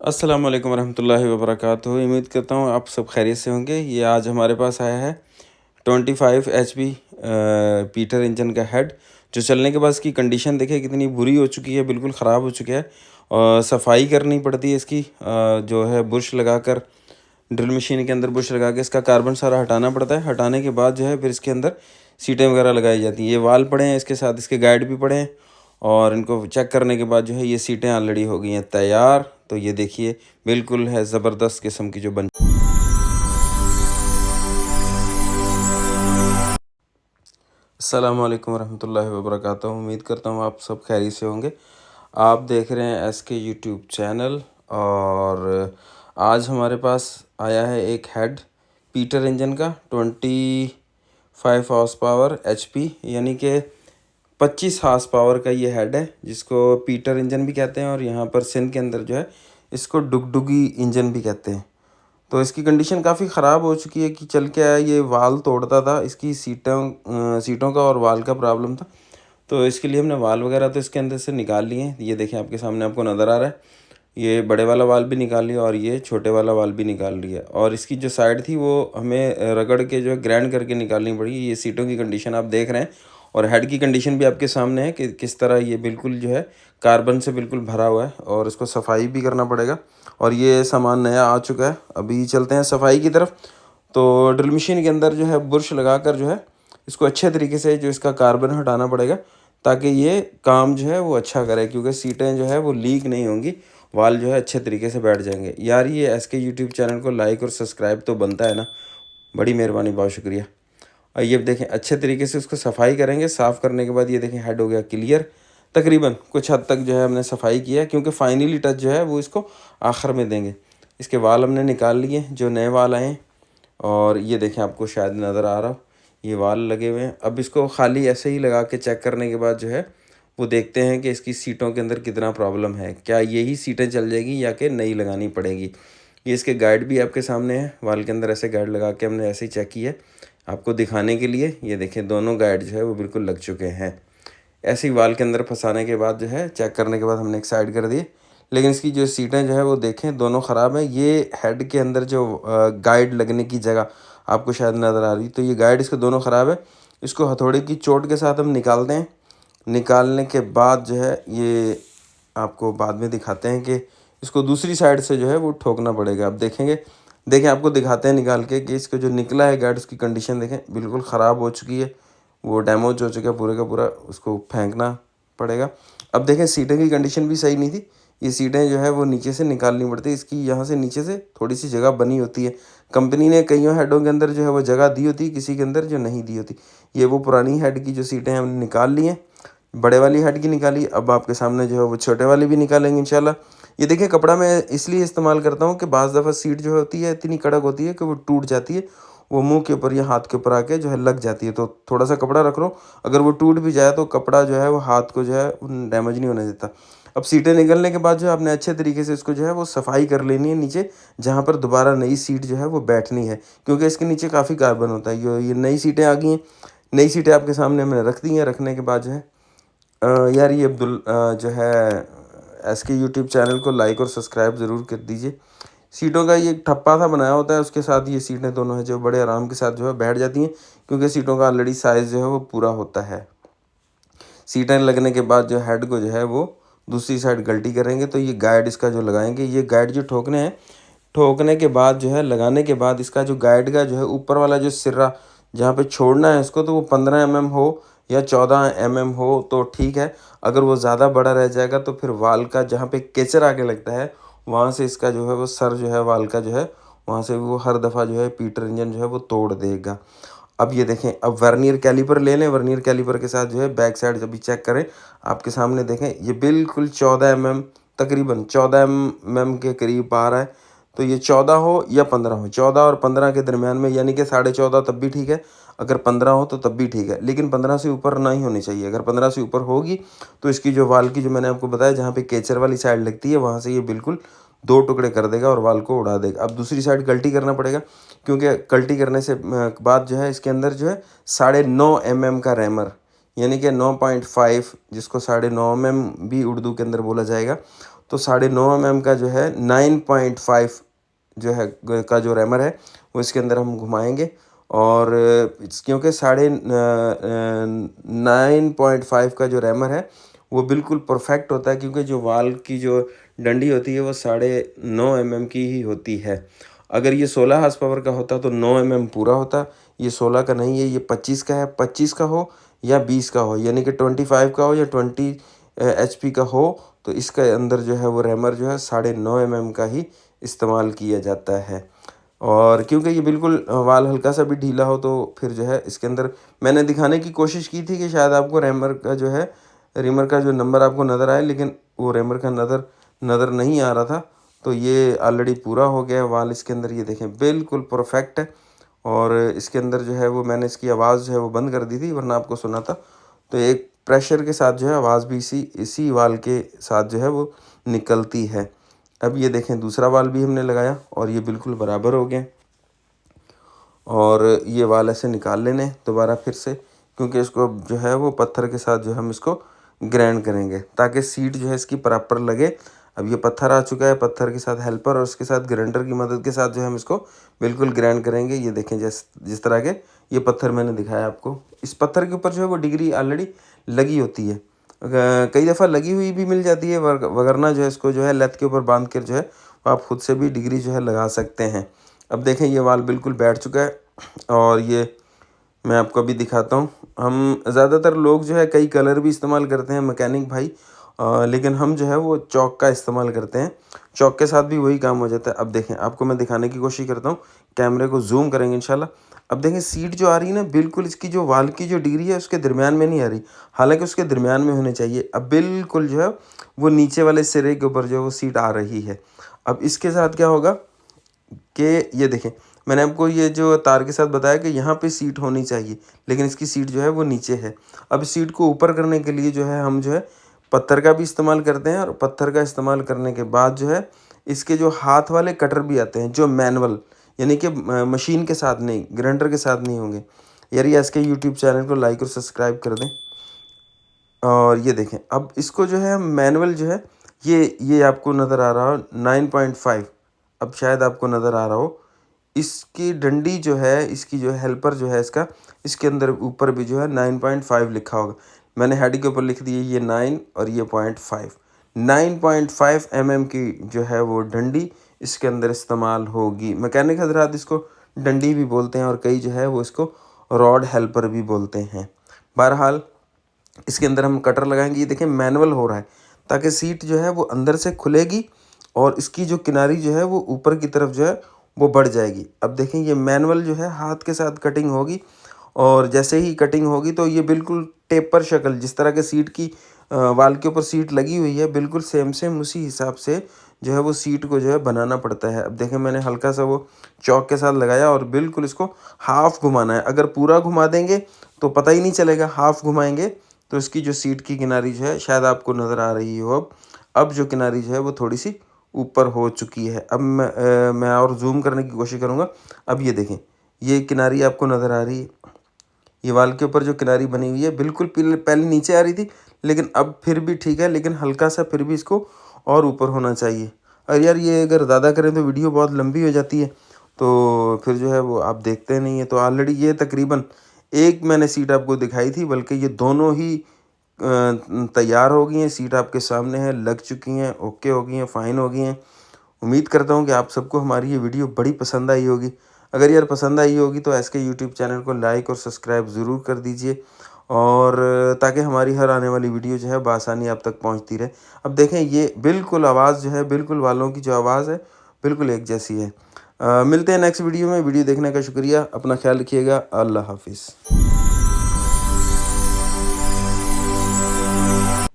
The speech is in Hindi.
अस्सलाम वालेकुम रहमतुल्लाहि व बरकातुहू। उम्मीद करता हूँ आप सब खैरियत से होंगे। ये आज हमारे पास आया है 25 एचपी पीटर इंजन का हेड, जो चलने के बाद इसकी कंडीशन देखिए कितनी बुरी हो चुकी है, बिल्कुल ख़राब हो चुकी है। और सफाई करनी पड़ती है इसकी, जो है बुश लगाकर, ड्रिल मशीन के अंदर बुश लगा के इसका कार्बन सारा हटाना पड़ता है। हटाने के बाद जो है फिर इसके अंदर सीटें वगैरह लगाई जाती हैं। ये वाल पड़े हैं, इसके साथ इसके गाइड भी पड़े हैं, और इनको चेक करने के बाद जो है ये सीटें ऑलरेडी हो गई हैं तैयार। तो ये देखिए बिल्कुल है ज़बरदस्त किस्म की जो बन। अस्सलाम वालेकुम रहमतुल्लाहि व बरकातुहू। उम्मीद करता हूँ आप सब खैरियत से होंगे। आप देख रहे हैं एस के यूट्यूब चैनल, और आज हमारे पास आया है एक हेड पीटर इंजन का 25 हॉर्स पावर एचपी, यानी कि 25 हॉर्स पावर का ये हेड है, जिसको पीटर इंजन भी कहते हैं, और यहाँ पर सिंध के अंदर जो है इसको डुगडुगी इंजन भी कहते हैं। तो इसकी कंडीशन काफ़ी ख़राब हो चुकी है कि चल के आया, ये वाल तोड़ता था, इसकी सीटों का और वाल का प्रॉब्लम था। तो इसके लिए हमने वाल वगैरह तो इसके अंदर से निकाल लिए हैं। ये देखें आपके सामने आपको नज़र आ रहा है, ये बड़े वाला वाल भी निकाल लिया और ये छोटे वाला वाल भी निकाल लिया। और इसकी जो साइड थी वो हमें रगड़ के जो है ग्राइंड करके निकालनी पड़ी। ये सीटों की कंडीशन आप देख रहे हैं, और हेड की कंडीशन भी आपके सामने है कि किस तरह ये बिल्कुल जो है कार्बन से बिल्कुल भरा हुआ है, और इसको सफाई भी करना पड़ेगा। और ये सामान नया आ चुका है। अभी चलते हैं सफाई की तरफ। तो ड्रिल मशीन के अंदर जो है बुरश लगाकर जो है इसको अच्छे तरीके से जो इसका कार्बन हटाना पड़ेगा, ताकि ये काम जो है वो अच्छा करे, क्योंकि सीटें जो है वो लीक नहीं होंगी, वाल जो है अच्छे तरीके से बैठ जाएंगे। यार ये एस के यूट्यूब चैनल को लाइक और सब्सक्राइब तो बनता है ना, बड़ी मेहरबानी, बहुत शुक्रिया। और ये देखें अच्छे तरीके से उसको सफाई करेंगे। साफ़ करने के बाद ये देखें हेड हो गया क्लियर। तकरीबन कुछ हद तक जो है हमने सफाई किया है, क्योंकि फाइनली टच जो है वो इसको आखिर में देंगे। इसके वाल हमने निकाल लिए, जो नए वाल आए हैं, और ये देखें आपको शायद नज़र आ रहा हो, ये वाल लगे हुए हैं। अब इसको खाली ऐसे ही लगा के चेक करने के बाद जो है वो देखते हैं कि इसकी सीटों के अंदर कितना प्रॉब्लम है, क्या यही सीटें चल जाएगी या कि नई लगानी पड़ेगी। ये इसके गाइड भी आपके सामने है, वाल के अंदर ऐसे गाइड लगा के हमने ऐसे ही चेक किया आपको दिखाने के लिए। ये देखें दोनों गाइड जो है वो बिल्कुल लग चुके हैं। ऐसे ही वाल के अंदर फंसाने के बाद जो है चेक करने के बाद हमने एक साइड कर दिए। लेकिन इसकी जो सीटें जो है वो देखें दोनों ख़राब हैं। ये हेड के अंदर जो गाइड लगने की जगह आपको शायद नज़र आ रही, तो ये गाइड इसके दोनों ख़राब है। इसको हथौड़े की चोट के साथ हम निकालते हैं। निकालने के बाद जो है ये आपको बाद में दिखाते हैं कि इसको दूसरी साइड से जो है वो ठोकना पड़ेगा। अब देखेंगे, देखें आपको दिखाते हैं निकाल के कि इसको जो निकला है गाइड, उसकी कंडीशन देखें बिल्कुल ख़राब हो चुकी है, वो डैमेज हो चुका है पूरे का पूरा, उसको फेंकना पड़ेगा। अब देखें सीटें की कंडीशन भी सही नहीं थी। ये सीटें जो है वो नीचे से निकालनी पड़ती है, इसकी यहाँ से नीचे से थोड़ी सी जगह बनी होती है। कंपनी ने कईयों हेडों के अंदर जो है वो जगह दी होती है, किसी के अंदर जो नहीं दी होती। ये वो पुरानी हेड की जो सीटें हैं हमने निकाल ली हैं, बड़े वाली हेड की निकाली। अब आपके सामने जो है वो छोटे वाली भी निकालेंगे इंशाल्लाह। ये देखिए कपड़ा मैं इसलिए इस्तेमाल करता हूँ कि बाज़ दफ़ा सीट जो होती है इतनी कड़क होती है कि वो टूट जाती है, वो मुंह के ऊपर या हाथ के ऊपर आके जो है लग जाती है। तो थोड़ा सा कपड़ा रख लो, अगर वो टूट भी जाए तो कपड़ा जो है वो हाथ को जो है डैमेज नहीं होने देता। अब सीटें निकलने के बाद जो है आपने अच्छे तरीके से इसको जो है वो सफाई कर लेनी है नीचे, जहाँ पर दोबारा नई सीट जो है वो बैठनी है, क्योंकि इसके नीचे काफ़ी कार्बन होता है। ये नई सीटें आ गई हैं, नई सीटें आपके सामने हमने रख दी हैं। रखने के बाद जो है यार ये जो है एस के यूट्यूब चैनल को लाइक और सब्सक्राइब ज़रूर कर दीजिए। सीटों का ये ठप्पा सा बनाया होता है, उसके साथ ये सीटें दोनों हैं जो बड़े आराम के साथ जो है बैठ जाती हैं, क्योंकि सीटों का ऑलरेडी साइज़ जो है वो पूरा होता है। सीटें लगने के बाद जो हेड को जो है वो दूसरी साइड गलटी करेंगे, तो ये गाइड इसका जो लगाएंगे, ये गाइड जो ठोकने हैं, ठोकने के बाद जो है लगाने के बाद इसका जो गाइड का जो है ऊपर वाला जो सिरा जहाँ पे छोड़ना है इसको, तो वो 15 mm हो या 14 mm हो तो ठीक है। अगर वो ज़्यादा बड़ा रह जाएगा तो फिर वाल का जहाँ पे केचर आके लगता है, वहाँ से इसका जो है वो सर जो है वाल का जो है वहाँ से वो हर दफ़ा जो है पीटर इंजन जो है वो तोड़ देगा। अब ये देखें, अब वर्नियर कैलिपर ले लें, वर्नियर कैलिपर के साथ जो है बैक साइड जब भी चेक करें, आपके सामने देखें ये बिल्कुल 14 mm, तकरीबन 14 mm के करीब आ रहा है। तो ये 14 हो या 15 हो, 14 और 15 के दरमियान में, यानी कि 14.5 तब भी ठीक है, अगर 15 हो तो तब भी ठीक है, लेकिन 15 से ऊपर नहीं होनी चाहिए। अगर 15 से ऊपर होगी तो इसकी जो वाल की जो मैंने आपको बताया जहाँ पे केचर वाली साइड लगती है, वहाँ से ये बिल्कुल 2 टुकड़े कर देगा और वाल को उड़ा देगा। अब दूसरी साइड गलती करना पड़ेगा, क्योंकि गलती करने से बाद जो है इसके अंदर जो है 9.5 mm का रैमर, यानी कि 9.5, जिसको 9.5 mm भी उर्दू के अंदर बोला जाएगा, तो 9.5 mm का जो है 9.5 जो है का जो रैमर है वो इसके अंदर हम घुमाएंगे। और क्योंकि 9.5 का जो रैमर है वो बिल्कुल परफेक्ट होता है, क्योंकि जो वाल की जो डंडी होती है वो 9.5 mm की ही होती है। अगर ये 16 हार्स पावर का होता तो 9 mm पूरा होता। ये 16 का नहीं है, ये 25 का है। 25 का हो या 20 का हो, यानी कि 25 का हो या 20 HP का हो, तो इसके अंदर जो है वो रैमर जो है 9.5 mm का ही इस्तेमाल किया जाता है। और क्योंकि ये बिल्कुल वाल हल्का सा भी ढीला हो तो फिर जो है इसके अंदर मैंने दिखाने की कोशिश की थी कि शायद आपको रिमर का जो नंबर आपको नज़र आए, लेकिन वो रैमर का नज़र नहीं आ रहा था। तो ये ऑलरेडी पूरा हो गया है वाल इसके अंदर, ये देखें बिल्कुल परफेक्ट है। और इसके अंदर जो है वो मैंने इसकी आवाज़ जो है वो बंद कर दी थी, वरना आपको सुना था। तो एक प्रेशर के साथ जो है आवाज़ भी इसी वाल के साथ जो है वो निकलती है। अब ये देखें दूसरा वाल भी हमने लगाया और ये बिल्कुल बराबर हो गया। और ये वाल ऐसे निकाल लेने दोबारा फिर से, क्योंकि इसको जो है वो पत्थर के साथ जो हम इसको ग्राइंड करेंगे ताकि सीट जो है इसकी प्रॉपर लगे। अब ये पत्थर आ चुका है, पत्थर के साथ हेल्पर और उसके साथ ग्राइंडर की मदद के साथ जो है हम इसको बिल्कुल ग्राइंड करेंगे। ये देखें जिस तरह के ये पत्थर मैंने दिखाया आपको, इस पत्थर के ऊपर जो है वो डिग्री ऑलरेडी लगी होती है। कई दफ़ा लगी हुई भी मिल जाती है, वगरना जो है इसको जो है लत के ऊपर बांध कर जो है आप खुद से भी डिग्री जो है लगा सकते हैं। अब देखें ये वाल बिल्कुल बैठ चुका है और ये मैं आपको अभी दिखाता हूँ। हम ज़्यादातर लोग जो है कई कलर भी इस्तेमाल करते हैं मैकेनिक भाई, लेकिन हम जो है वो चॉक का इस्तेमाल करते हैं। चॉक के साथ भी वही काम हो जाता है। अब देखें आपको मैं दिखाने की कोशिश करता हूँ, कैमरे को जूम करेंगे इंशाल्लाह। अब देखें सीट जो आ रही है ना, बिल्कुल इसकी जो वाल की जो डिग्री है उसके दरमियान में नहीं आ रही, हालांकि उसके दरमियान में होनी चाहिए। अब बिल्कुल जो है वो नीचे वाले सिरे के ऊपर जो है वो सीट आ रही है। अब इसके साथ क्या होगा कि ये देखें मैंने आपको ये जो तार के साथ बताया कि यहाँ पे सीट होनी चाहिए, लेकिन इसकी सीट जो है वो नीचे है। अब सीट को ऊपर करने के लिए जो है हम जो है पत्थर का भी इस्तेमाल करते हैं, और पत्थर का इस्तेमाल करने के बाद जो है इसके जो हाथ वाले कटर भी आते हैं जो मैनुअल, यानी कि मशीन के साथ नहीं, ग्राइंडर के साथ नहीं होंगे। यार ये इसके यूट्यूब चैनल को लाइक और सब्सक्राइब कर दें। और ये देखें अब इसको जो है मैनुअल जो है ये आपको नज़र आ रहा हो 9.5, अब शायद आपको नज़र आ रहा हो। इसकी डंडी जो है, इसकी जो हेल्पर जो है इसका, इसके अंदर ऊपर भी जो है 9.5 लिखा होगा। मैंने हेड के ऊपर लिख दिया ये 9 और ये 0.5, 9.5 mm की जो है वो डंडी इसके अंदर इस्तेमाल होगी। मैकेनिक हजरात इसको डंडी भी बोलते हैं और कई जो है वो इसको रॉड हेल्पर भी बोलते हैं। बहरहाल इसके अंदर हम कटर लगाएंगे। ये देखें मैनुअल हो रहा है ताकि सीट जो है वो अंदर से खुलेगी और इसकी जो किनारी जो है वो ऊपर की तरफ जो है वो बढ़ जाएगी। अब देखें ये मैनुअल जो है हाथ के साथ कटिंग होगी, और जैसे ही कटिंग होगी तो ये बिल्कुल टेपर शक्ल, जिस तरह के सीट की वाल के ऊपर सीट लगी हुई है बिल्कुल सेम उसी हिसाब से जो है वो सीट को जो है बनाना पड़ता है। अब देखें मैंने हल्का सा वो चौक के साथ लगाया और बिल्कुल इसको हाफ घुमाना है। अगर पूरा घुमा देंगे तो पता ही नहीं चलेगा, हाफ घुमाएंगे तो इसकी जो सीट की किनारी जो है शायद आपको नज़र आ रही हो, अब जो किनारी जो है वो थोड़ी सी ऊपर हो चुकी है। अब मैं और जूम करने की कोशिश करूँगा। अब ये देखें ये किनारी आपको नज़र आ रही है, ये वाल के ऊपर जो किनारी बनी हुई है बिल्कुल पहले नीचे आ रही थी, लेकिन अब फिर भी ठीक है, लेकिन हल्का सा फिर भी इसको और ऊपर होना चाहिए। और यार ये अगर ज़्यादा करें तो वीडियो बहुत लंबी हो जाती है, तो फिर जो है वो आप देखते नहीं है। तो ऑलरेडी ये तकरीबन एक मैंने सीट आपको दिखाई थी, बल्कि ये दोनों ही तैयार हो गई हैं। सीट आपके सामने है, लग चुकी हैं, ओके हो गई हैं, फ़ाइन हो गई हैं। उम्मीद करता हूँ कि आप सबको हमारी ये वीडियो बड़ी पसंद आई होगी। अगर यार पसंद आई होगी तो एसके यूट्यूब चैनल को लाइक और सब्सक्राइब ज़रूर कर दीजिए, और ताकि हमारी हर आने वाली वीडियो जो है बआसानी आप तक पहुंचती रहे। अब देखें ये बिल्कुल आवाज़ जो है, बिल्कुल वालों की जो आवाज़ है बिल्कुल एक जैसी है। मिलते हैं नेक्स्ट वीडियो में। वीडियो देखने का शुक्रिया, अपना ख्याल रखिएगा, अल्लाह हाफिज़।